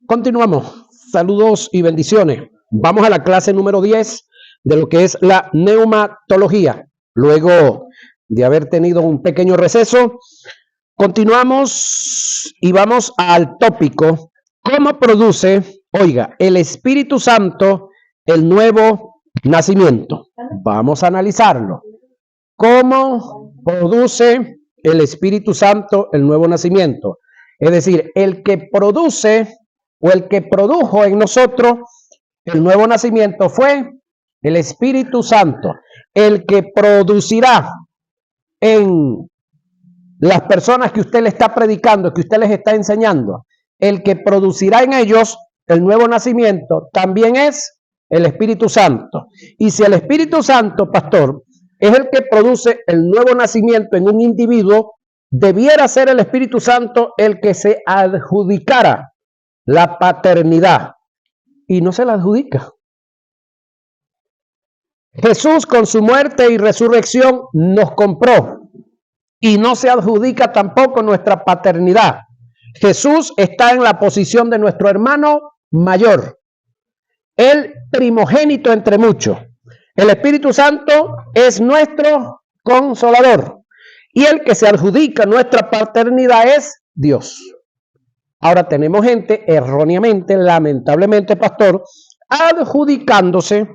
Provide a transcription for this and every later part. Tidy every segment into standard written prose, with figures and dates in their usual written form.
Continuamos. Saludos y bendiciones. Vamos a la clase número 10 de lo que es la neumatología. Luego de haber tenido un pequeño receso, continuamos y vamos al tópico: ¿cómo produce, oiga, el Espíritu Santo el nuevo nacimiento? Vamos a analizarlo. ¿Cómo produce el Espíritu Santo el nuevo nacimiento? Es decir, el que produce o el que produjo en nosotros el nuevo nacimiento fue el Espíritu Santo. El que producirá en las personas que usted le está predicando, que usted les está enseñando, el que producirá en ellos el nuevo nacimiento también es el Espíritu Santo. Y si el Espíritu Santo, pastor, es el que produce el nuevo nacimiento en un individuo, debiera ser el Espíritu Santo el que se adjudicara la paternidad, y no se la adjudica. Jesús, con su muerte y resurrección, nos compró y no se adjudica tampoco nuestra paternidad. Jesús está en la posición de nuestro hermano mayor, el primogénito entre muchos. El Espíritu Santo es nuestro consolador y el que se adjudica nuestra paternidad es Dios. Ahora tenemos gente erróneamente, lamentablemente, pastor, adjudicándose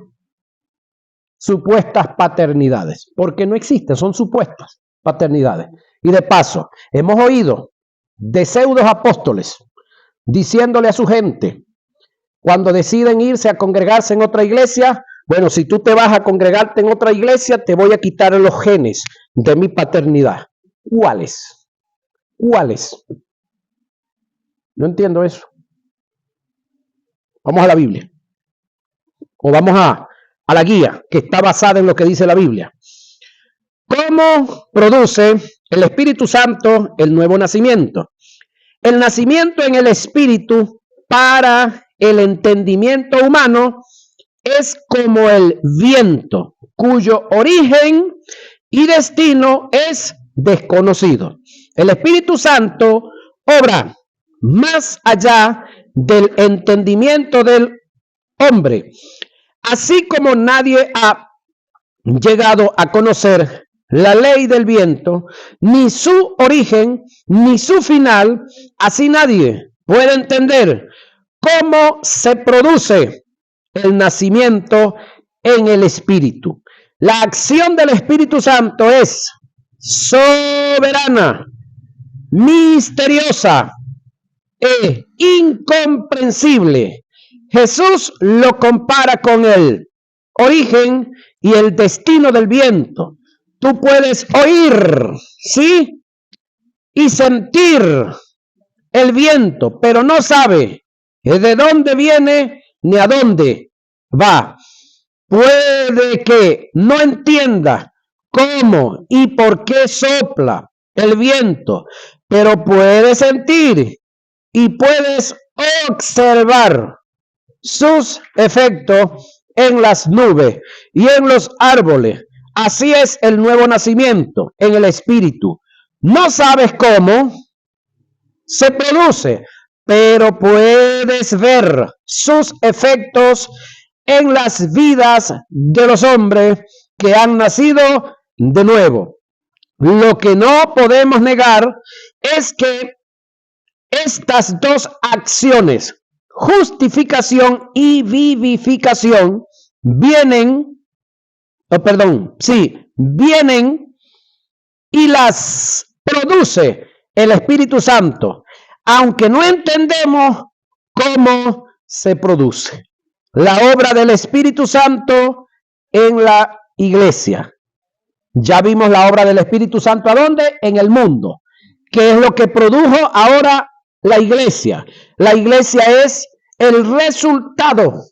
supuestas paternidades, porque no existen, son supuestas paternidades. Y de paso, hemos oído de pseudos apóstoles diciéndole a su gente, cuando deciden irse a congregarse en otra iglesia: bueno, si tú te vas a congregarte en otra iglesia, te voy a quitar los genes de mi paternidad. ¿Cuáles? ¿Cuáles? No entiendo eso. Vamos a la Biblia. O vamos a la guía que está basada en lo que dice la Biblia. ¿Cómo produce el Espíritu Santo el nuevo nacimiento? El nacimiento en el Espíritu para el entendimiento humano es como el viento, cuyo origen y destino es desconocido. El Espíritu Santo obra más allá del entendimiento del hombre, así como nadie ha llegado a conocer la ley del viento, ni su origen, ni su final. Así nadie puede entender cómo se produce el nacimiento en el Espíritu. La acción del Espíritu Santo es soberana, misteriosa e incomprensible. Jesús lo compara con el origen y el destino del viento. Tú puedes oír, ¿sí?, y sentir el viento, pero no sabe de dónde viene ni a dónde va. Puede que no entienda cómo y por qué sopla el viento, pero puede sentir y puedes observar sus efectos en las nubes y en los árboles. Así es el nuevo nacimiento en el Espíritu. No sabes cómo se produce, pero puedes ver sus efectos en las vidas de los hombres que han nacido de nuevo. Lo que no podemos negar es que estas dos acciones, justificación y vivificación, vienen y las produce el Espíritu Santo, aunque no entendemos cómo se produce. La obra del Espíritu Santo en la iglesia. Ya vimos la obra del Espíritu Santo, ¿a dónde? En el mundo. ¿Qué es lo que produjo ahora la iglesia? La iglesia es el resultado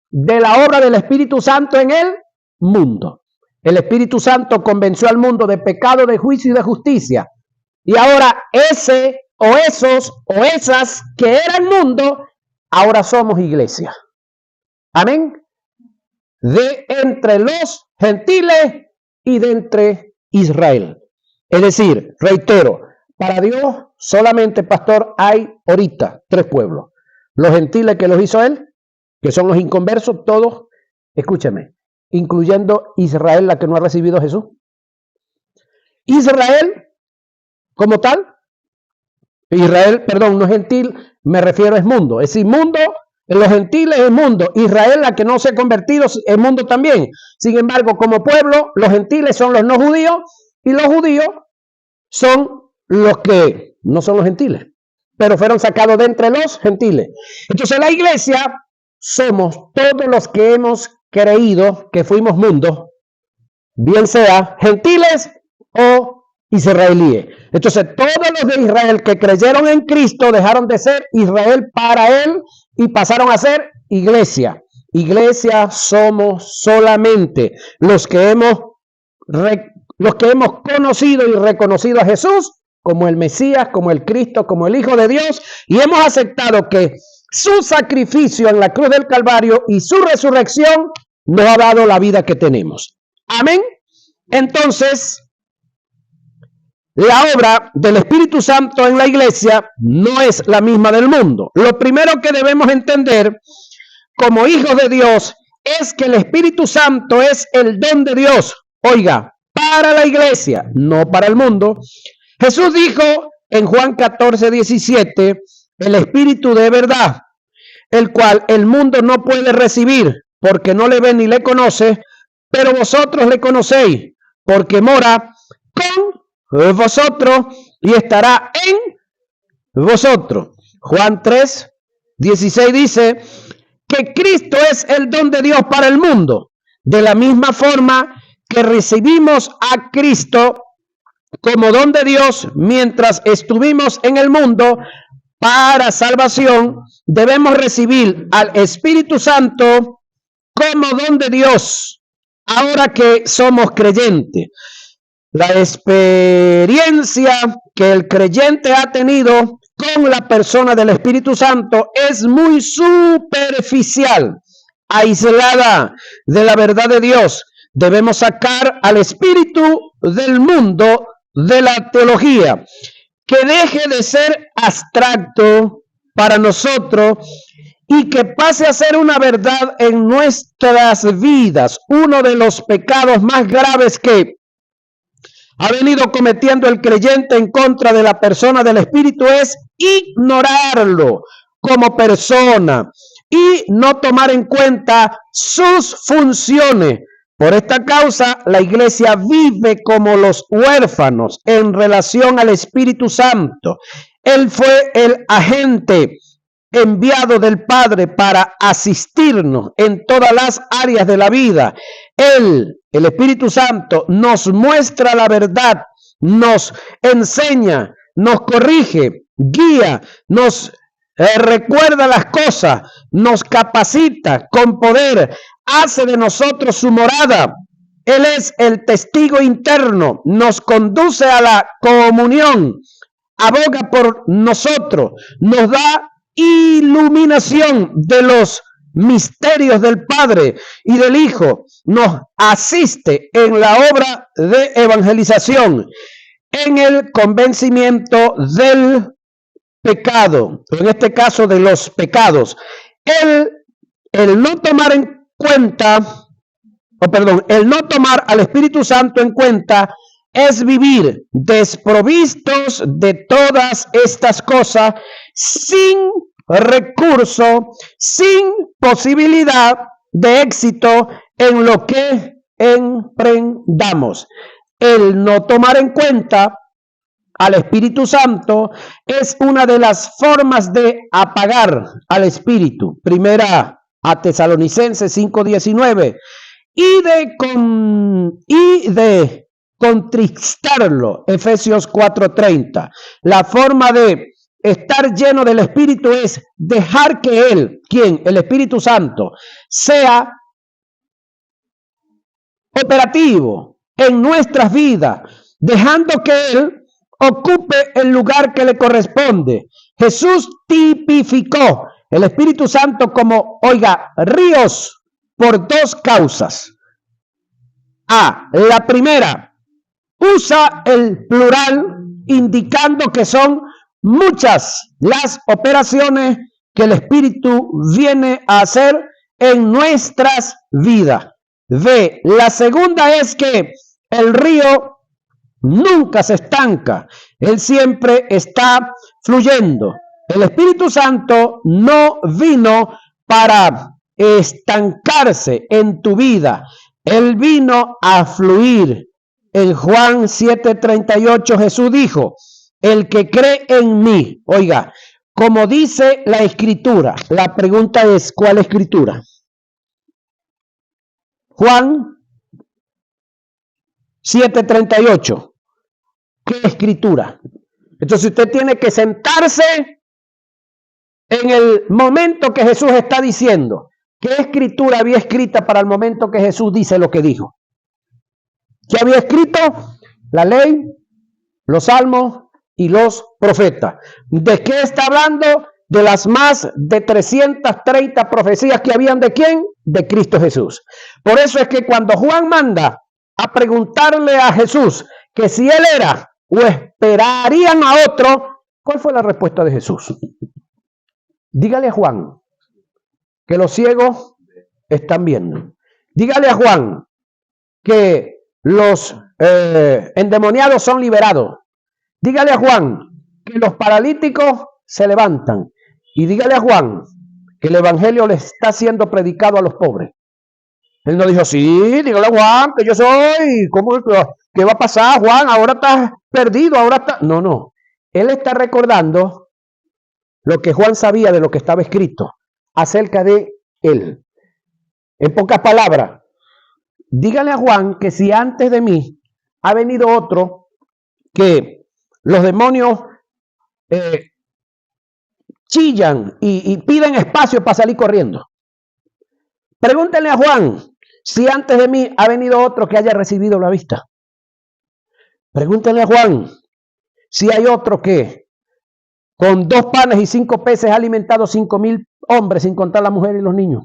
de la obra del Espíritu Santo en el mundo. El Espíritu Santo convenció al mundo de pecado, de juicio y de justicia. Y ahora ese o esos o esas que eran mundo, ahora somos iglesia. Amén. De entre los gentiles y de entre Israel. Es decir, reitero, para Dios solamente, pastor, hay ahorita 3 pueblos: Los gentiles que los hizo él, que son los inconversos, todos, escúcheme, incluyendo Israel, la que no ha recibido a Jesús. Israel, como tal, Israel, perdón, no es gentil, me refiero, es mundo. Es decir, mundo, los gentiles es mundo. Israel, la que no se ha convertido, es mundo también. Sin embargo, como pueblo, los gentiles son los no judíos y los judíos son los que no son los gentiles, pero fueron sacados de entre los gentiles. Entonces la iglesia somos todos los que hemos creído que fuimos mundo, bien sea gentiles o israelíes. Entonces todos los de Israel que creyeron en Cristo dejaron de ser Israel para él y pasaron a ser iglesia. Iglesia somos solamente los que hemos conocido y reconocido a Jesús como el Mesías, como el Cristo, como el Hijo de Dios, y hemos aceptado que su sacrificio en la cruz del Calvario y su resurrección nos ha dado la vida que tenemos. Amén. Entonces, la obra del Espíritu Santo en la iglesia no es la misma del mundo. Lo primero que debemos entender como hijos de Dios es que el Espíritu Santo es el don de Dios. Oiga, para la iglesia, no para el mundo. Jesús dijo en Juan 14:17, el Espíritu de verdad, el cual el mundo no puede recibir, porque no le ve ni le conoce, pero vosotros le conocéis, porque mora con vosotros y estará en vosotros. Juan 3:16 dice que Cristo es el don de Dios para el mundo. De la misma forma que recibimos a Cristo como don de Dios mientras estuvimos en el mundo para salvación, debemos recibir al Espíritu Santo como don de Dios ahora que somos creyentes. La experiencia que el creyente ha tenido con la persona del Espíritu Santo es muy superficial, aislada de la verdad de Dios. Debemos sacar al espíritu del mundo de la teología, que deje de ser abstracto para nosotros y que pase a ser una verdad en nuestras vidas. Uno de los pecados más graves que ha venido cometiendo el creyente en contra de la persona del Espíritu es ignorarlo como persona y no tomar en cuenta sus funciones. Por esta causa, la iglesia vive como los huérfanos en relación al Espíritu Santo. Él fue el agente enviado del Padre para asistirnos en todas las áreas de la vida. Él, el Espíritu Santo, nos muestra la verdad, nos enseña, nos corrige, guía, nos recuerda las cosas, nos capacita con poder, hace de nosotros su morada. Él es el testigo interno, nos conduce a la comunión, aboga por nosotros, nos da iluminación de los misterios del Padre y del Hijo, nos asiste en la obra de evangelización, en el convencimiento del pecado, en este caso de los pecados. El no tomar en cuenta, el no tomar al Espíritu Santo en cuenta es vivir desprovistos de todas estas cosas, sin recurso, sin posibilidad de éxito en lo que emprendamos. El no tomar en cuenta al Espíritu Santo es una de las formas de apagar al Espíritu. Primera a Tesalonicenses 5:19. Y de contristarlo, Efesios 4:30. La forma de estar lleno del Espíritu es dejar que Él, ¿quién? El Espíritu Santo, sea operativo en nuestras vidas, dejando que Él ocupe el lugar que le corresponde. Jesús tipificó el Espíritu Santo como, oiga, ríos por dos causas. La primera, usa el plural indicando que son muchas las operaciones que el Espíritu viene a hacer en nuestras vidas. B, la segunda es que el río nunca se estanca, él siempre está fluyendo. El Espíritu Santo no vino para estancarse en tu vida, él vino a fluir. En Juan 7:38 Jesús dijo, el que cree en mí, oiga, como dice la Escritura, la pregunta es, ¿cuál Escritura? Juan 7:38. ¿Qué Escritura? Entonces usted tiene que sentarse en el momento que Jesús está diciendo. ¿Qué Escritura había escrita para el momento que Jesús dice lo que dijo? ¿Qué había escrito? La ley, los salmos y los profetas. ¿De qué está hablando? De las más de 330 profecías que habían ¿de quién? De Cristo Jesús. Por eso es que cuando Juan manda a preguntarle a Jesús que si él era o esperarían a otro, ¿cuál fue la respuesta de Jesús? Dígale a Juan que los ciegos están viendo. Dígale a Juan que los endemoniados son liberados. Dígale a Juan que los paralíticos se levantan. Y dígale a Juan que el evangelio le está siendo predicado a los pobres. Él no dijo, sí, dígale a Juan que yo soy. ¿Cómo? ¿Qué va a pasar, Juan? Ahora estás perdido, ahora está... No, no. Él está recordando lo que Juan sabía de lo que estaba escrito acerca de él. En pocas palabras, dígale a Juan que si antes de mí ha venido otro que los demonios chillan y piden espacio para salir corriendo. Pregúntenle a Juan si antes de mí ha venido otro que haya recibido la vista. Pregúntenle a Juan si hay otro que con 2 panes y 5 peces ha alimentado 5,000 hombres sin contar la mujer y los niños.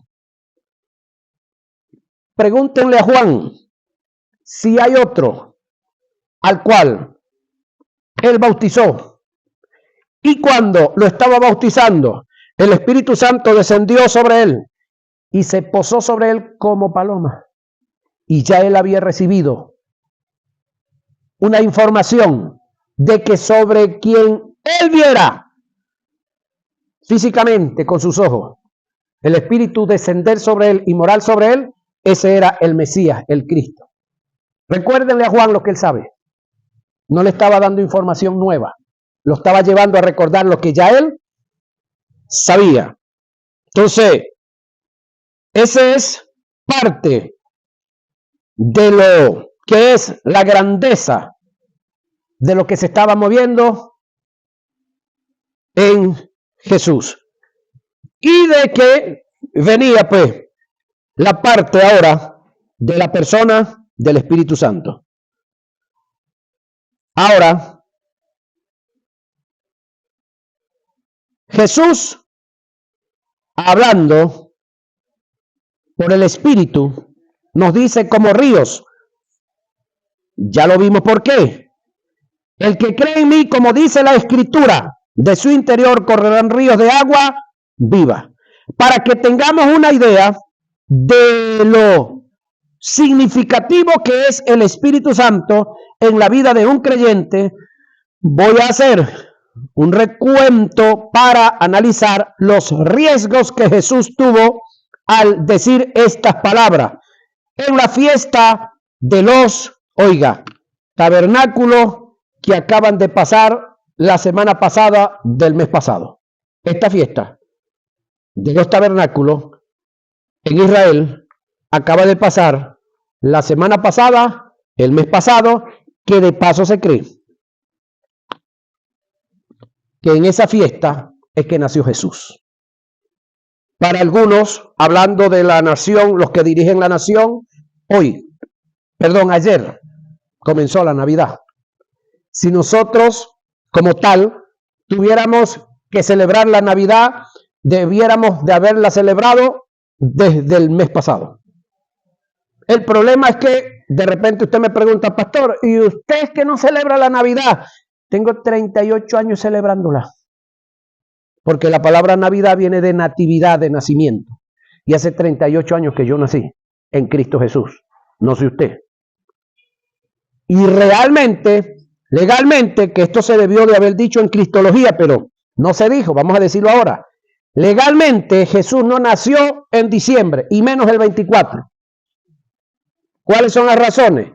Pregúntenle a Juan si hay otro al cual él bautizó. Y cuando lo estaba bautizando, el Espíritu Santo descendió sobre él y se posó sobre él como paloma. Y ya él había recibido una información de que sobre quien él viera físicamente con sus ojos, el Espíritu descender sobre él y morar sobre él, ese era el Mesías, el Cristo. Recuérdenle a Juan lo que él sabe. No le estaba dando información nueva. Lo estaba llevando a recordar lo que ya él sabía. Entonces, esa es parte de lo que es la grandeza de lo que se estaba moviendo en Jesús. Y de que venía pues la parte ahora de la persona del Espíritu Santo. Ahora, Jesús, hablando por el Espíritu, nos dice como ríos. Ya lo vimos por qué. El que cree en mí, como dice la Escritura, de su interior correrán ríos de agua viva. Para que tengamos una idea de lo significativo que es el Espíritu Santo en la vida de un creyente, voy a hacer un recuento para analizar los riesgos que Jesús tuvo al decir estas palabras en la fiesta de los, oiga, tabernáculos que acaban de pasar la semana pasada del mes pasado. Esta fiesta de los tabernáculos en Israel acaba de pasar la semana pasada, el mes pasado, que de paso se cree que en esa fiesta es que nació Jesús. Para algunos, hablando de la nación, los que dirigen la nación, ayer comenzó la Navidad. Si nosotros, como tal, tuviéramos que celebrar la Navidad, debiéramos de haberla celebrado desde el mes pasado. El problema es que de repente usted me pregunta, pastor, ¿y usted es que no celebra la Navidad? Tengo 38 años celebrándola. porque la palabra Navidad viene de natividad, de nacimiento. Y hace 38 años que yo nací en Cristo Jesús, no sé usted. Y realmente, legalmente, que esto se debió de haber dicho en Cristología, pero no se dijo, vamos a decirlo ahora. Legalmente Jesús no nació en diciembre, y menos el 24. ¿Cuáles son las razones?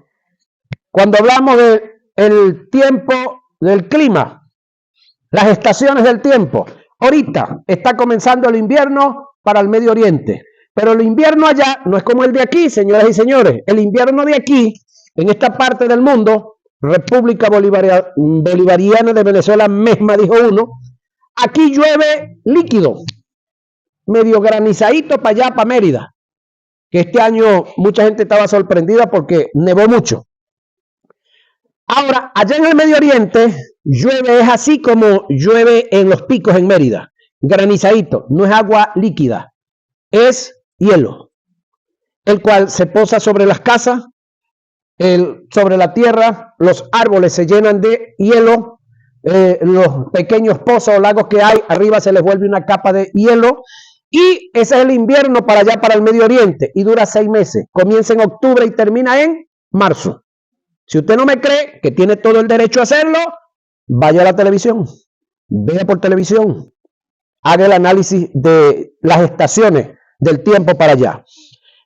Cuando hablamos del tiempo del clima, las estaciones del tiempo, ahorita está comenzando el invierno para el Medio Oriente, pero el invierno allá no es como el de aquí, señoras y señores. El invierno de aquí, en esta parte del mundo, República Bolivariana de Venezuela misma, dijo uno, aquí llueve líquido, medio granizadito para allá, para Mérida, que este año mucha gente estaba sorprendida porque nevó mucho. Ahora, allá en el Medio Oriente, llueve es así como llueve en los picos en Mérida, granizadito, no es agua líquida, es hielo, el cual se posa sobre las casas, sobre la tierra, los árboles se llenan de hielo, los pequeños pozos o lagos que hay, arriba se les vuelve una capa de hielo, y ese es el invierno para allá, para el Medio Oriente, y dura 6 meses, comienza en octubre y termina en marzo. Si usted no me cree que tiene todo el derecho a hacerlo, vaya a la televisión, vea por televisión, haga el análisis de las estaciones del tiempo para allá.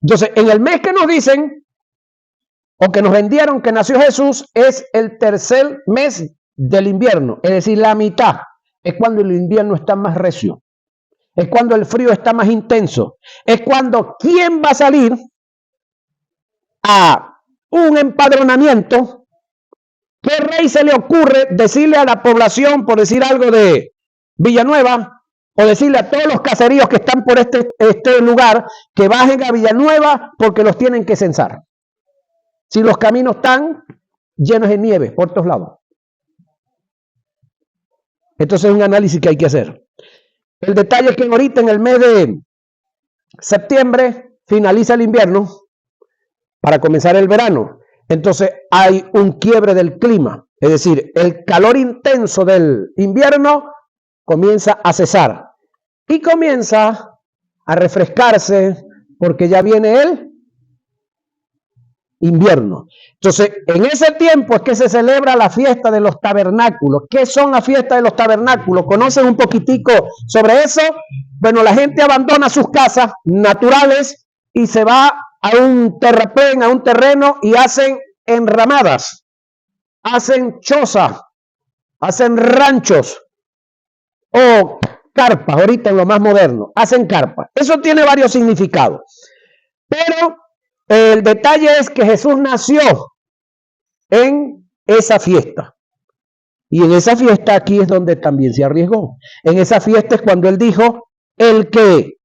Entonces, en el mes que nos dicen, o que nos vendieron que nació Jesús, es el tercer mes del invierno, es decir, la mitad, es cuando el invierno está más recio, es cuando el frío está más intenso, es cuando ¿quién va a salir a un empadronamiento? ¿Qué rey se le ocurre decirle a la población, por decir algo de Villanueva, o decirle a todos los caseríos que están por este lugar, que bajen a Villanueva porque los tienen que censar? Si los caminos están llenos de nieve por todos lados. Entonces es un análisis que hay que hacer. El detalle es que ahorita en el mes de septiembre finaliza el invierno para comenzar el verano. Entonces hay un quiebre del clima. Es decir, el calor intenso del invierno comienza a cesar y comienza a refrescarse porque ya viene el invierno. Entonces, en ese tiempo es que se celebra la fiesta de los tabernáculos. ¿Qué son las fiestas de los tabernáculos? ¿Conocen un poquitico sobre eso? Bueno, la gente abandona sus casas naturales y se va a un terraplén, a un terreno, y hacen enramadas, hacen chozas, hacen ranchos o carpas, ahorita en lo más moderno, hacen carpas. Eso tiene varios significados. Pero el detalle es que Jesús nació en esa fiesta. Y en esa fiesta aquí es donde también se arriesgó. En esa fiesta es cuando él dijo, el que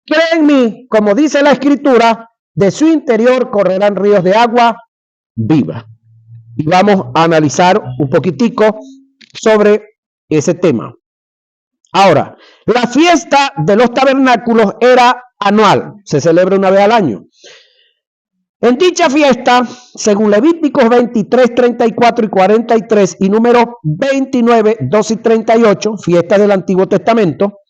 cree en mí, como dice la Escritura, de su interior correrán ríos de agua viva. Y vamos a analizar un poquitico sobre ese tema. Ahora, la fiesta de los tabernáculos era anual, se celebra una vez al año. En dicha fiesta, según Levíticos 23, 34 y 43 y números 29, 2 y 38, fiestas del Antiguo Testamento,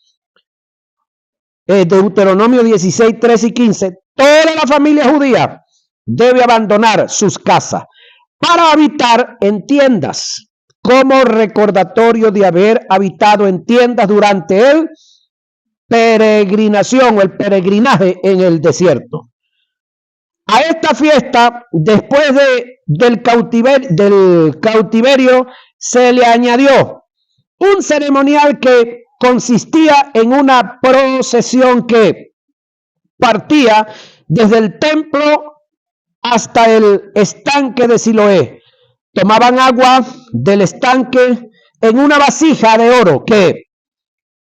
Deuteronomio 16, 3 y 15, toda la familia judía debe abandonar sus casas para habitar en tiendas, como recordatorio de haber habitado en tiendas durante el peregrinación o el peregrinaje en el desierto. A esta fiesta, después del cautiverio, se le añadió un ceremonial que consistía en una procesión que partía desde el templo hasta el estanque de Siloé. Tomaban agua del estanque en una vasija de oro que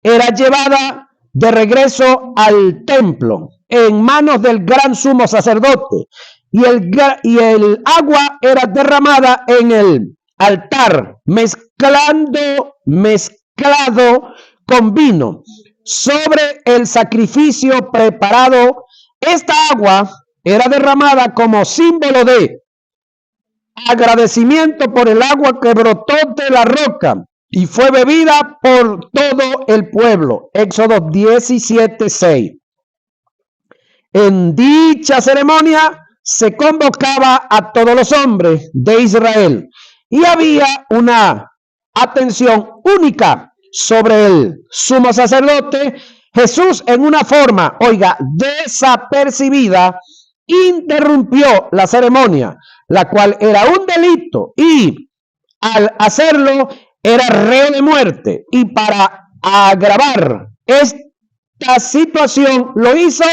era llevada de regreso al templo en manos del gran sumo sacerdote, y el agua era derramada en el altar, mezclado con vino sobre el sacrificio preparado. Esta agua era derramada como símbolo de agradecimiento por el agua que brotó de la roca y fue bebida por todo el pueblo. Éxodo 17:6. En dicha ceremonia se convocaba a todos los hombres de Israel y había una atención única sobre el sumo sacerdote. Jesús, en una forma, oiga, desapercibida, interrumpió la ceremonia, la cual era un delito, y al hacerlo era reo de muerte. Y para agravar esta situación lo hizo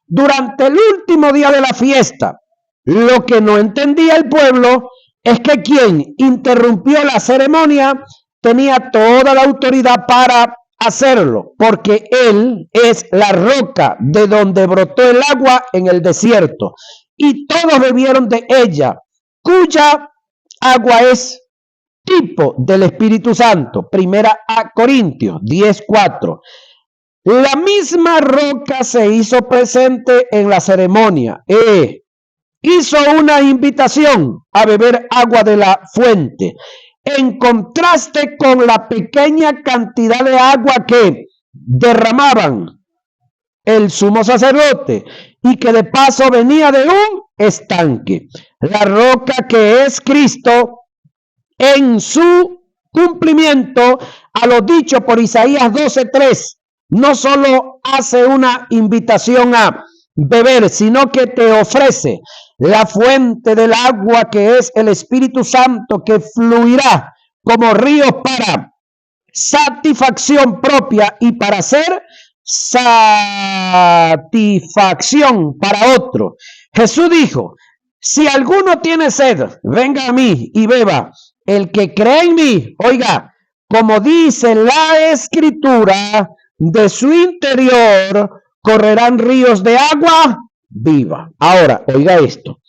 durante el último día de la fiesta. Lo que no entendía el pueblo es que quien interrumpió la ceremonia tenía toda la autoridad para hacerlo, porque él es la roca de donde brotó el agua en el desierto, y todos bebieron de ella, cuya agua es tipo del Espíritu Santo. Primera a Corintios 10:4. La misma roca se hizo presente en la ceremonia. Hizo una invitación a beber agua de la fuente, en contraste con la pequeña cantidad de agua que derramaban el sumo sacerdote y que de paso venía de un estanque. La roca, que es Cristo, en su cumplimiento a lo dicho por Isaías 12:3, no solo hace una invitación a beber, sino que te ofrece la fuente del agua, que es el Espíritu Santo, que fluirá como ríos para satisfacción propia y para hacer satisfacción para otro. Jesús dijo: si alguno tiene sed, venga a mí y beba. El que cree en mí, oiga, como dice la Escritura, de su interior correrán ríos de agua viva. Ahora, oiga esto.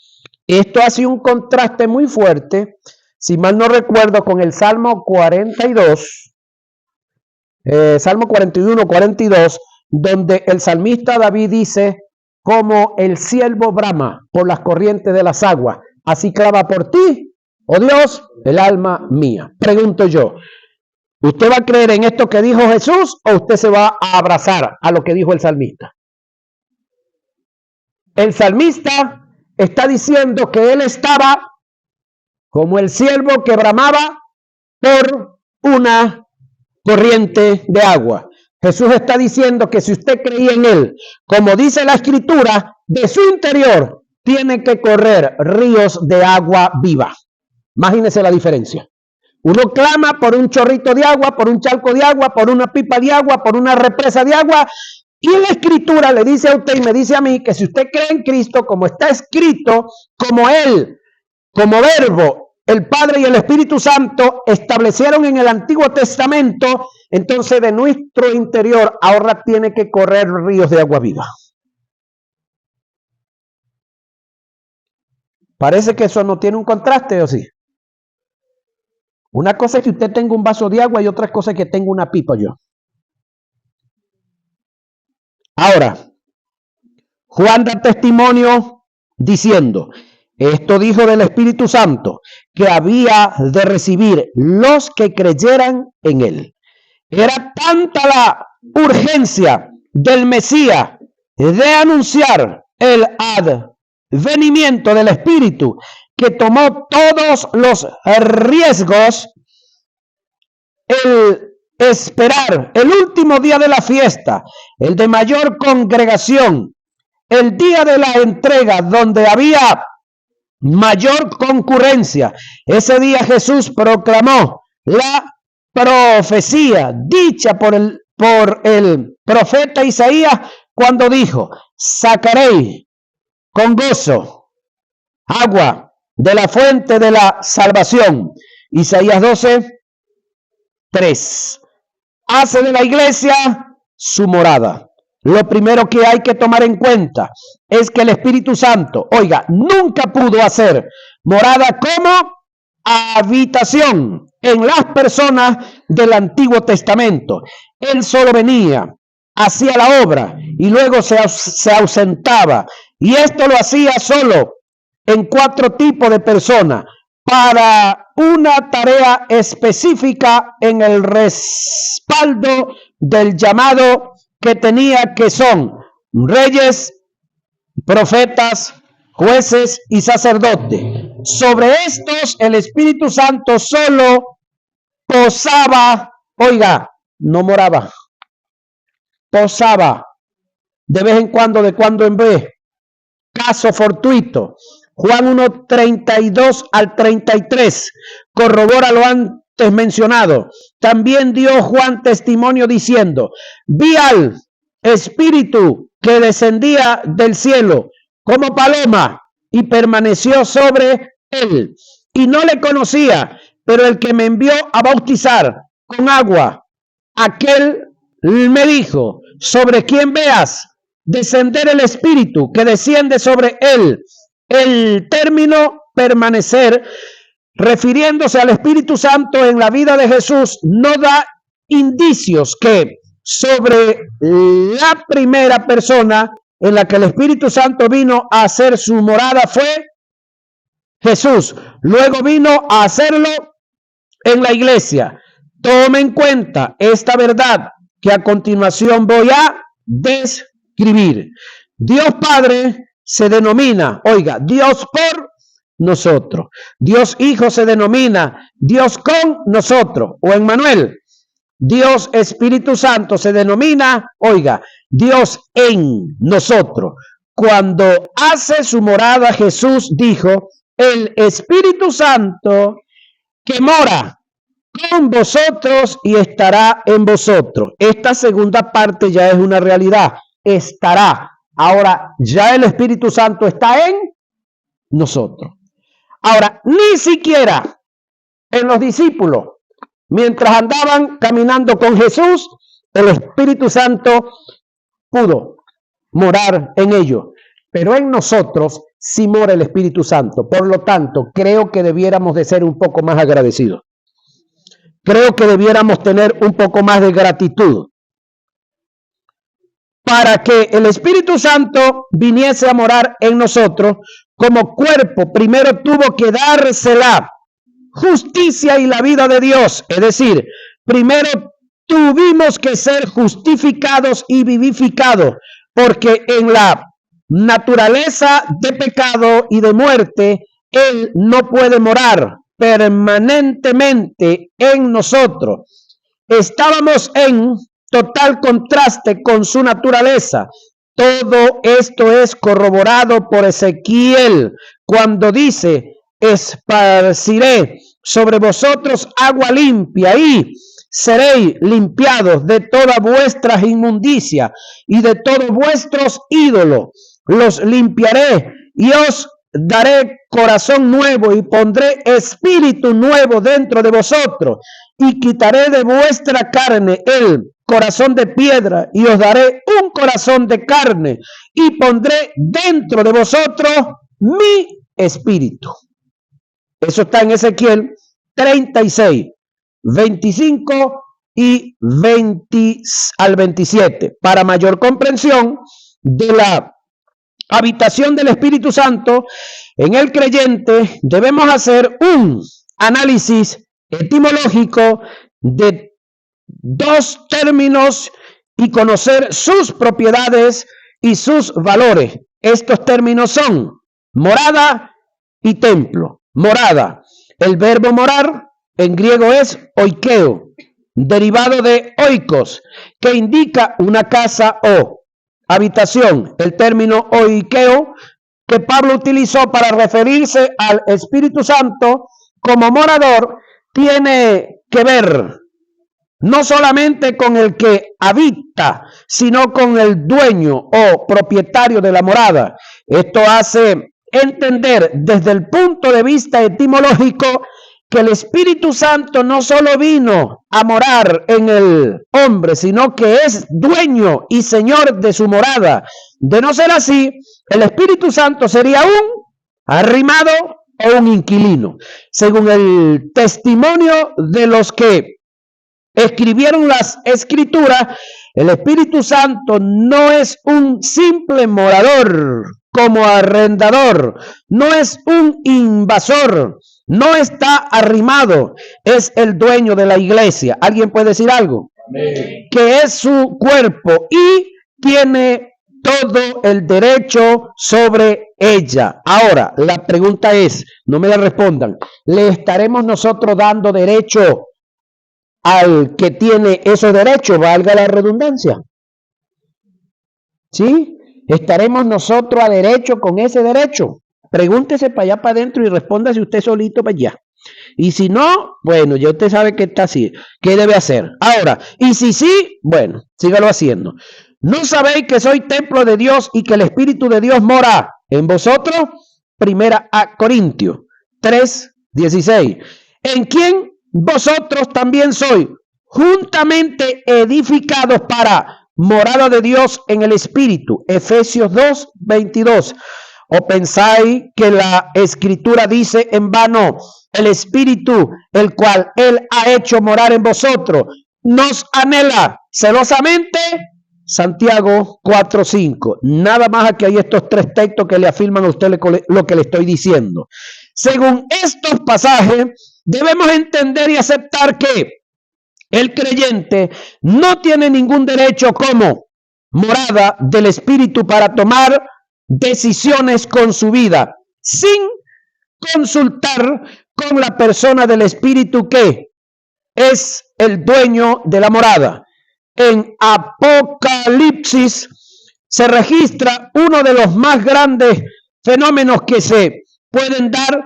Esto hace un contraste muy fuerte, si mal no recuerdo, con el Salmo 42, Salmo 41, 42, donde el salmista David dice: como el ciervo brama por las corrientes de las aguas, así clama por ti, oh Dios, el alma mía. Pregunto yo, ¿usted va a creer en esto que dijo Jesús o usted se va a abrazar a lo que dijo el salmista? El salmista está diciendo que él estaba como el ciervo que bramaba por una corriente de agua. Jesús está diciendo que si usted creía en él, como dice la Escritura, de su interior tiene que correr ríos de agua viva. Imagínese la diferencia. Uno clama por un chorrito de agua, por un charco de agua, por una pipa de agua, por una represa de agua, y la Escritura le dice a usted y me dice a mí que si usted cree en Cristo, como está escrito, como Él, como Verbo, el Padre y el Espíritu Santo establecieron en el Antiguo Testamento, entonces de nuestro interior ahora tiene que correr ríos de agua viva. Parece que eso no tiene un contraste, ¿o sí? Una cosa es que usted tenga un vaso de agua y otra cosa es que tenga una pipa yo. Ahora, Juan da testimonio diciendo: esto dijo del Espíritu Santo, que había de recibir los que creyeran en él. Era tanta la urgencia del Mesías de anunciar el advenimiento del Espíritu, que tomó todos los riesgos el esperar el último día de la fiesta, el de mayor congregación, el día de la entrega donde había mayor concurrencia. Ese día Jesús proclamó la profecía dicha por el profeta Isaías cuando dijo: sacaréis con gozo agua de la fuente de la salvación. Isaías 12:3. Hace de la iglesia su morada. Lo primero que hay que tomar en cuenta es que el Espíritu Santo, oiga, nunca pudo hacer morada como habitación en las personas del Antiguo Testamento. Él solo venía, hacía la obra y luego se ausentaba. Y esto lo hacía solo en 4 tipos de personas: para una tarea específica en el respaldo del llamado que tenía, que son reyes, profetas, jueces y sacerdotes. Sobre estos el Espíritu Santo solo posaba, oiga, no moraba, posaba de vez en cuando, de cuando en vez, caso fortuito. Juan 1, 32 al 33 corrobora lo antes mencionado. También dio Juan testimonio diciendo: vi al Espíritu que descendía del cielo como paloma y permaneció sobre él. Y no le conocía, pero el que me envió a bautizar con agua, aquel me dijo: sobre quien veas descender el Espíritu que desciende sobre él. El término permanecer, refiriéndose al Espíritu Santo en la vida de Jesús, no da indicios que sobre la primera persona en la que el Espíritu Santo vino a hacer su morada fue Jesús. Luego vino a hacerlo en la iglesia. Tome en cuenta esta verdad que a continuación voy a describir. Dios Padre se denomina, oiga, Dios por nosotros. Dios Hijo se denomina Dios con nosotros, o Emmanuel. Dios Espíritu Santo se denomina, oiga, Dios en nosotros. Cuando hace su morada, Jesús dijo: el Espíritu Santo que mora con vosotros y estará en vosotros. Esta segunda parte ya es una realidad. Estará. Ahora, ya el Espíritu Santo está en nosotros. Ahora, ni siquiera en los discípulos, mientras andaban caminando con Jesús, el Espíritu Santo pudo morar en ellos. Pero en nosotros sí mora el Espíritu Santo. Por lo tanto, creo que debiéramos de ser un poco más agradecidos. Creo que debiéramos tener un poco más de gratitud. Para que el Espíritu Santo viniese a morar en nosotros como cuerpo, primero tuvo que dársela justicia y la vida de Dios. Es decir, primero tuvimos que ser justificados y vivificados, porque en la naturaleza de pecado y de muerte, Él no puede morar permanentemente en nosotros. Estábamos en total contraste con su naturaleza. Todo esto es corroborado por Ezequiel cuando dice: esparciré sobre vosotros agua limpia y seréis limpiados de toda vuestra inmundicia y de todos vuestros ídolos. Los limpiaré y os daré corazón nuevo y pondré espíritu nuevo dentro de vosotros y quitaré de vuestra carne el corazón de piedra y os daré un corazón de carne y pondré dentro de vosotros mi espíritu. Eso está en Ezequiel 36, 25 y 20 al 27. Para mayor comprensión de la habitación del Espíritu Santo en el creyente, debemos hacer un análisis etimológico de dos términos y conocer sus propiedades y sus valores. Estos términos son morada y templo. Morada. El verbo morar en griego es oikeo, derivado de oikos, que indica una casa o habitación. El término oikeo que Pablo utilizó para referirse al Espíritu Santo como morador tiene que ver no solamente con el que habita, sino con el dueño o propietario de la morada. Esto hace entender desde el punto de vista etimológico que el Espíritu Santo no solo vino a morar en el hombre, sino que es dueño y señor de su morada. De no ser así, el Espíritu Santo sería un arrimado o un inquilino. Según el testimonio de los que escribieron las Escrituras, el Espíritu Santo no es un simple morador como arrendador, no es un invasor, no está arrimado, es el dueño de la iglesia. ¿Alguien puede decir algo? Amén. Que es su cuerpo y tiene todo el derecho sobre ella. Ahora, la pregunta es, no me la respondan, ¿le estaremos nosotros dando derecho al que tiene esos derechos, valga la redundancia? ¿Sí? ¿Estaremos nosotros a derecho con ese derecho? Pregúntese para allá para adentro y respóndase usted solito para allá. Y si no, bueno, ya usted sabe que está así. ¿Qué debe hacer? Ahora, y si sí, bueno, sígalo haciendo. ¿No sabéis que soy templo de Dios y que el Espíritu de Dios mora en vosotros? Primera a Corintios 3:16. En quien vosotros también sois juntamente edificados para morada de Dios en el Espíritu. Efesios 2:22. ¿O pensáis que la Escritura dice en vano, el Espíritu, el cual Él ha hecho morar en vosotros, nos anhela celosamente? Santiago 4:5. Nada más aquí hay estos tres textos que le afirman a usted lo que le estoy diciendo. Según estos pasajes, debemos entender y aceptar que el creyente no tiene ningún derecho como morada del Espíritu para tomar decisiones con su vida sin consultar con la persona del Espíritu que es el dueño de la morada. En Apocalipsis se registra uno de los más grandes fenómenos que se pueden dar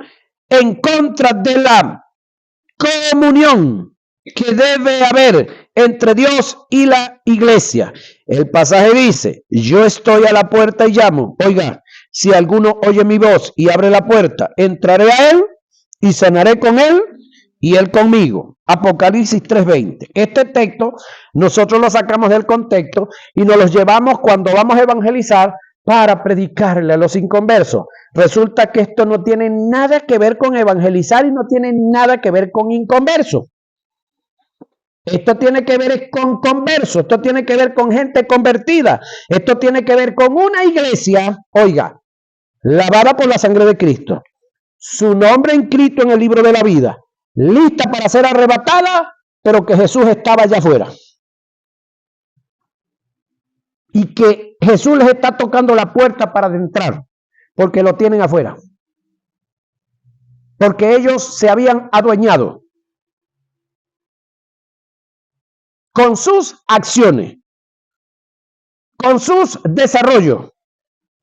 en contra de la comunión que debe haber entre Dios y la iglesia. El pasaje dice, yo estoy a la puerta y llamo. Oiga, si alguno oye mi voz y abre la puerta, entraré a él y cenaré con él y él conmigo. Apocalipsis 3:20. Este texto nosotros lo sacamos del contexto y nos los llevamos cuando vamos a evangelizar para predicarle a los inconversos. Resulta que esto no tiene nada que ver con evangelizar y no tiene nada que ver con inconversos. Esto tiene que ver con conversos, esto tiene que ver con gente convertida, esto tiene que ver con una iglesia, oiga, lavada por la sangre de Cristo, su nombre inscrito en el libro de la vida, lista para ser arrebatada, pero que Jesús estaba allá afuera. Y que Jesús les está tocando la puerta para adentrar, porque lo tienen afuera. Porque ellos se habían adueñado con sus acciones, con sus desarrollos.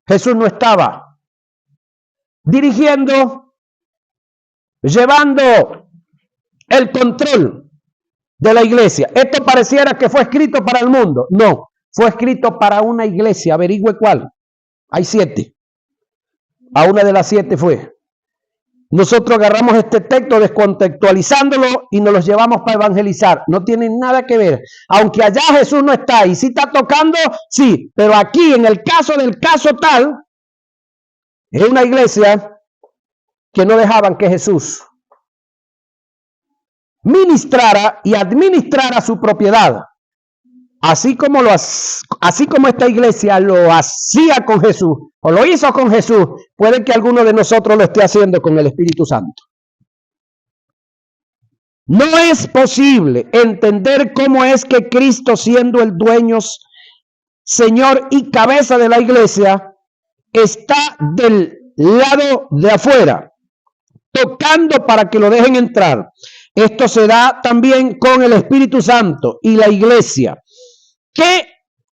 Jesús no estaba dirigiendo, llevando el control de la iglesia. Esto pareciera que fue escrito para el mundo. No, fue escrito para una iglesia. Averigüe cuál. Hay 7. A una de las 7 fue. Nosotros agarramos este texto descontextualizándolo y nos los llevamos para evangelizar. No tiene nada que ver. Aunque allá Jesús no está y sí está tocando, sí. Pero aquí, en el caso del caso tal, es una iglesia que no dejaban que Jesús ministrara y administrara su propiedad. Así como esta iglesia lo hacía con Jesús, o lo hizo con Jesús, puede que alguno de nosotros lo esté haciendo con el Espíritu Santo. No es posible entender cómo es que Cristo, siendo el dueño, Señor y cabeza de la iglesia, está del lado de afuera, tocando para que lo dejen entrar. Esto se da también con el Espíritu Santo y la iglesia, que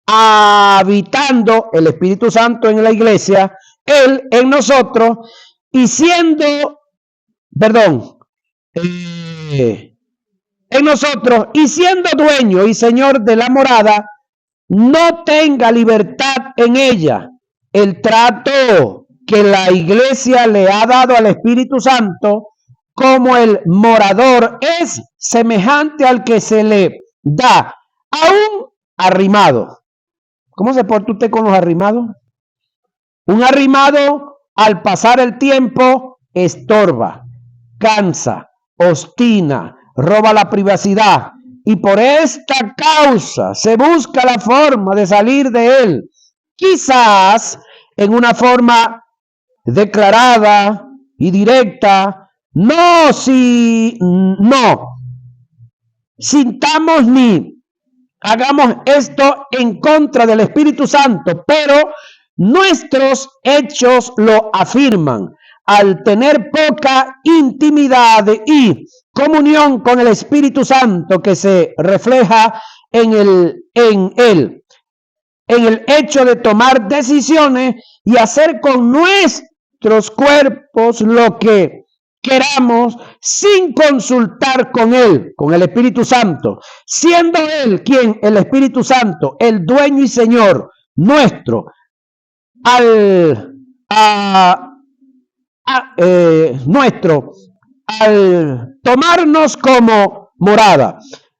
habitando el Espíritu Santo en la iglesia, Él en nosotros, y siendo, en nosotros, y siendo dueño y señor de la morada, no tenga libertad en ella. El trato que la iglesia le ha dado al Espíritu Santo como el morador es semejante al que se le da a un arrimado. ¿Cómo se porta usted con los arrimados? Un arrimado, al pasar el tiempo, estorba, cansa, obstina, roba la privacidad, y por esta causa se busca la forma de salir de él, quizás en una forma declarada y directa, no sintamos ni hagamos esto en contra del Espíritu Santo, pero nuestros hechos lo afirman. Al tener poca intimidad y comunión con el Espíritu Santo que se refleja en el hecho de tomar decisiones y hacer con nuestros cuerpos lo que queramos sin consultar con Él, con el Espíritu Santo, siendo Él quien, el Espíritu Santo, el dueño y Señor nuestro, al tomarnos como morada.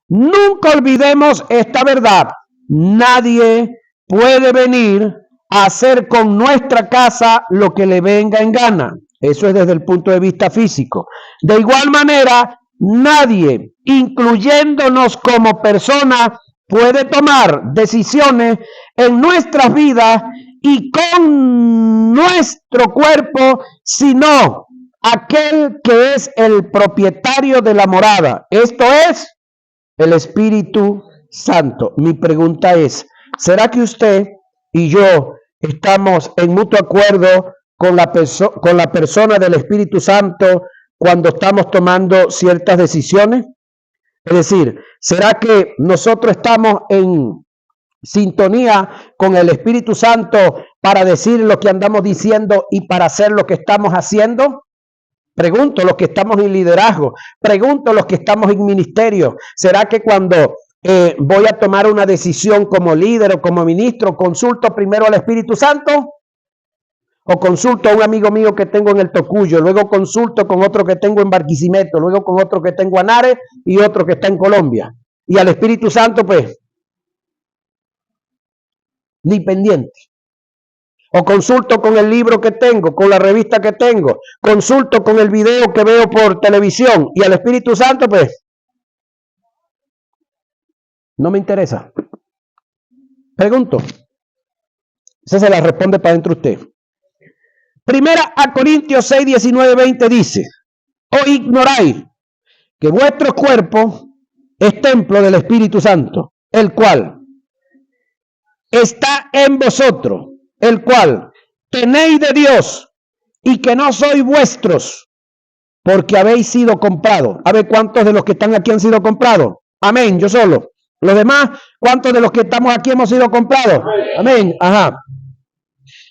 Nunca olvidemos esta verdad. Nadie puede venir a hacer con nuestra casa lo que le venga en gana. Eso es desde el punto de vista físico. De igual manera, nadie, incluyéndonos como personas, puede tomar decisiones en nuestras vidas y con nuestro cuerpo, sino aquel que es el propietario de la morada. Esto es el Espíritu Santo. Mi pregunta es, ¿será que usted y yo estamos en mutuo acuerdo con la persona del Espíritu Santo cuando estamos tomando ciertas decisiones? Es decir, ¿será que nosotros estamos en sintonía con el Espíritu Santo para decir lo que andamos diciendo y para hacer lo que estamos haciendo? Pregunto los que estamos en liderazgo, pregunto los que estamos en ministerio. ¿Será que cuando voy a tomar una decisión como líder o como ministro, consulto primero al Espíritu Santo? ¿O consulto a un amigo mío que tengo en el Tocuyo, luego consulto con otro que tengo en Barquisimeto, luego con otro que tengo en Ares y otro que está en Colombia? Y al Espíritu Santo, pues, ni pendiente. O consulto con el libro que tengo, con la revista que tengo, consulto con el video que veo por televisión, y al Espíritu Santo, pues, no me interesa. Pregunto. Esa se la responde para dentro usted. Primera a Corintios 6, 19, 20 dice: ¿O ignoráis que vuestro cuerpo es templo del Espíritu Santo, el cual está en vosotros, el cual tenéis de Dios, y que no sois vuestros, porque habéis sido comprados? A ver, ¿cuántos de los que están aquí han sido comprados? Amén, yo solo. Los demás, ¿cuántos de los que estamos aquí hemos sido comprados? Amén, ajá.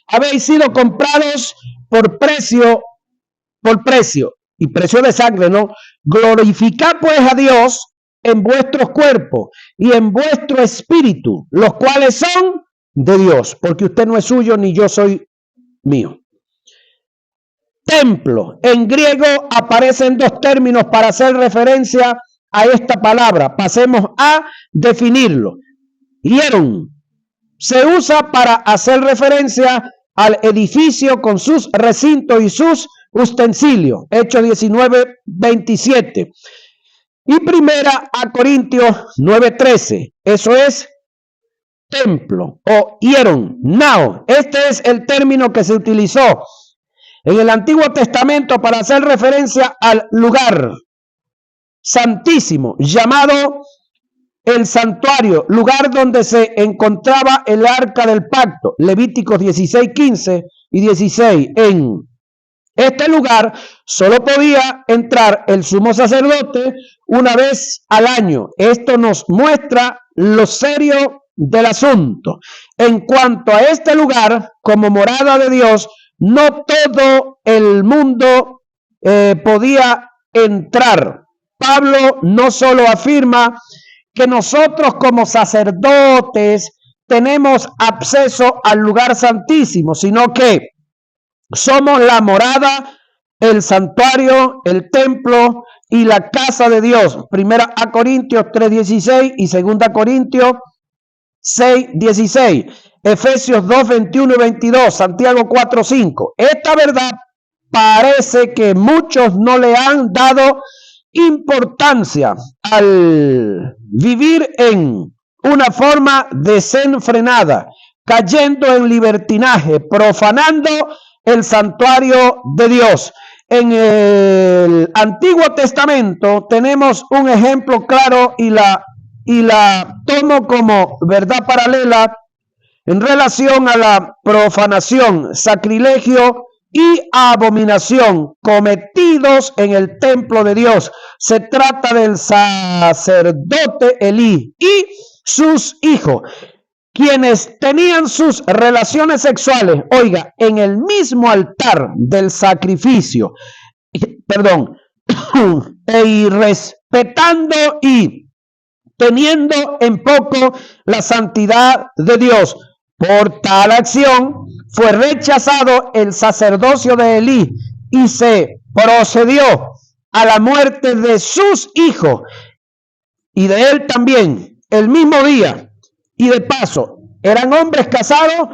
Habéis sido comprados por precio, y precio de sangre, ¿no? Glorificad pues a Dios en vuestros cuerpos y en vuestro espíritu, los cuales son de Dios, porque usted no es suyo ni yo soy mío. Templo, en griego aparecen dos términos para hacer referencia a esta palabra. Pasemos a definirlo. Hieron se usa para hacer referencia al edificio con sus recintos y sus utensilios. Hechos 19, 27. Y primera a Corintios 9, 13. Eso es templo o hieron. Now, este es el término que se utilizó en el Antiguo Testamento para hacer referencia al lugar santísimo, llamado el santuario, lugar donde se encontraba el arca del pacto. Levíticos 16, 15 y 16. En este lugar solo podía entrar el sumo sacerdote una vez al año. Esto nos muestra lo serio del asunto. En cuanto a este lugar, como morada de Dios, no todo el mundo podía entrar. Pablo no solo afirma que nosotros como sacerdotes tenemos acceso al lugar santísimo, sino que somos la morada, el santuario, el templo y la casa de Dios. Primera a Corintios 3:16 y segunda Corintios 6:16. Efesios 2:21 y 22. Santiago 4:5. Esta verdad parece que muchos no le han dado importancia al vivir en una forma desenfrenada, cayendo en libertinaje, profanando el santuario de Dios. En el Antiguo Testamento tenemos un ejemplo claro y la tomo como verdad paralela en relación a la profanación, sacrilegio y abominación cometidos en el templo de Dios. Se trata del sacerdote Elí y sus hijos, quienes tenían sus relaciones sexuales, oiga, en el mismo altar del sacrificio, perdón, e irrespetando y teniendo en poco la santidad de Dios. Por tal acción fue rechazado el sacerdocio de Elí y se procedió a la muerte de sus hijos y de él también el mismo día. Y de paso, eran hombres casados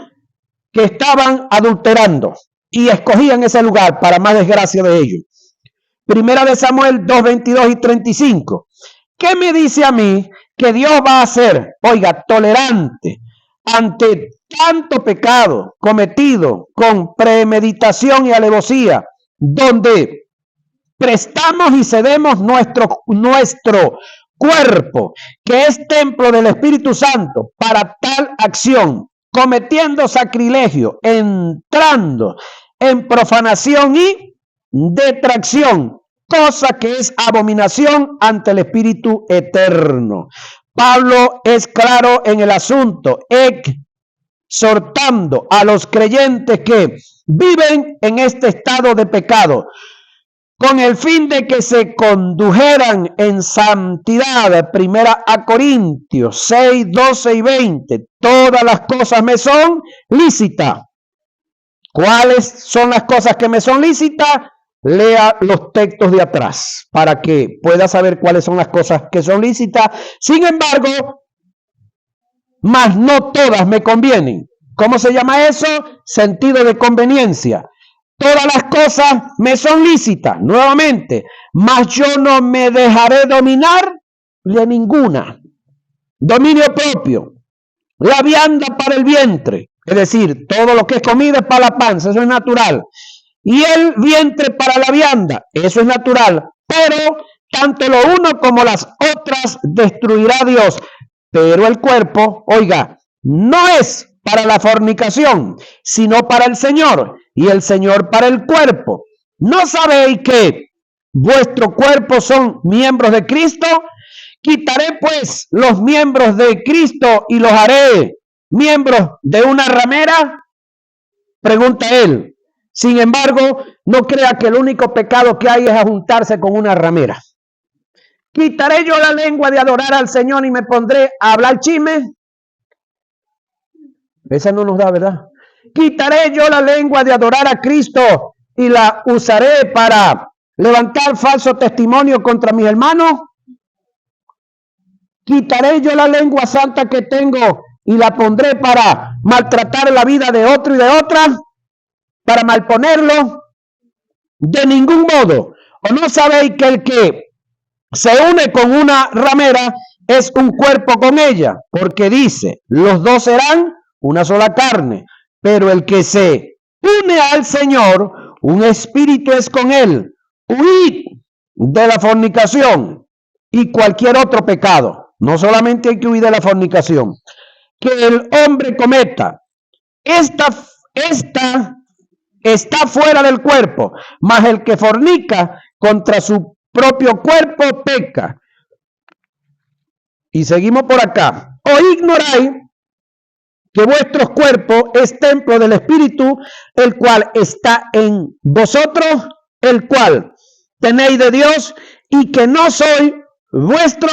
que estaban adulterando y escogían ese lugar para más desgracia de ellos. Primera de Samuel 2, 22 y 35. ¿Qué me dice a mí que Dios va a ser, oiga, tolerante ante tanto pecado cometido con premeditación y alevosía, donde prestamos y cedemos nuestro cuerpo, que es templo del Espíritu Santo, para tal acción, cometiendo sacrilegio, entrando en profanación y detracción, cosa que es abominación ante el Espíritu eterno? Pablo es claro en el asunto, exhortando a los creyentes que viven en este estado de pecado, con el fin de que se condujeran en santidad. Primera a Corintios 6, 12 y 20. Todas las cosas me son lícitas. ¿Cuáles son las cosas que me son lícitas? Lea los textos de atrás para que pueda saber cuáles son las cosas que son lícitas. Sin embargo, mas no todas me convienen. ¿Cómo se llama eso? Sentido de conveniencia. Todas las cosas me son lícitas, nuevamente, mas yo no me dejaré dominar de ninguna. Dominio propio, la vianda para el vientre, es decir, todo lo que es comida es para la panza, eso es natural. Y el vientre para la vianda, eso es natural. Pero tanto lo uno como las otras destruirá Dios. Pero el cuerpo, oiga, no es para la fornicación, sino para el Señor, y el Señor para el cuerpo. ¿No sabéis que vuestro cuerpo son miembros de Cristo? Quitaré pues los miembros de Cristo y los haré miembros de una ramera, pregunta él. Sin embargo, no crea que el único pecado que hay es juntarse con una ramera. ¿Quitaré yo la lengua de adorar al Señor y me pondré a hablar chisme? Esa no nos da, ¿verdad? ¿Quitaré yo la lengua de adorar a Cristo y la usaré para levantar falso testimonio contra mis hermanos? ¿Quitaré yo la lengua santa que tengo y la pondré para maltratar la vida de otro y de otra? ¿Para malponerlo? De ningún modo. ¿O no sabéis que el que se une con una ramera es un cuerpo con ella? Porque dice, los dos serán una sola carne. Pero el que se une al Señor, un espíritu es con él. Huid de la fornicación y cualquier otro pecado. No solamente hay que huir de la fornicación. Que el hombre cometa. Esta está fuera del cuerpo, mas el que fornica contra su propio cuerpo peca. Y seguimos por acá. ¿O ignoráis que vuestros cuerpos es templo del Espíritu, el cual está en vosotros, el cual tenéis de Dios, y que no sois vuestro,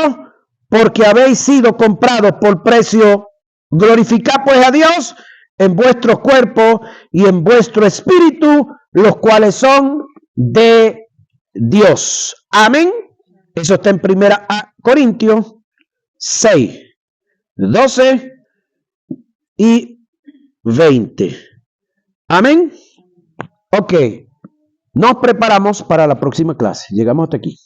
porque habéis sido comprados por precio? Glorificad pues a Dios en vuestros cuerpos y en vuestro espíritu, los cuales son de Dios. Amén. Eso está en Primera a Corintios 6, 12 y 20. Amén. Ok. Nos preparamos para la próxima clase. Llegamos hasta aquí.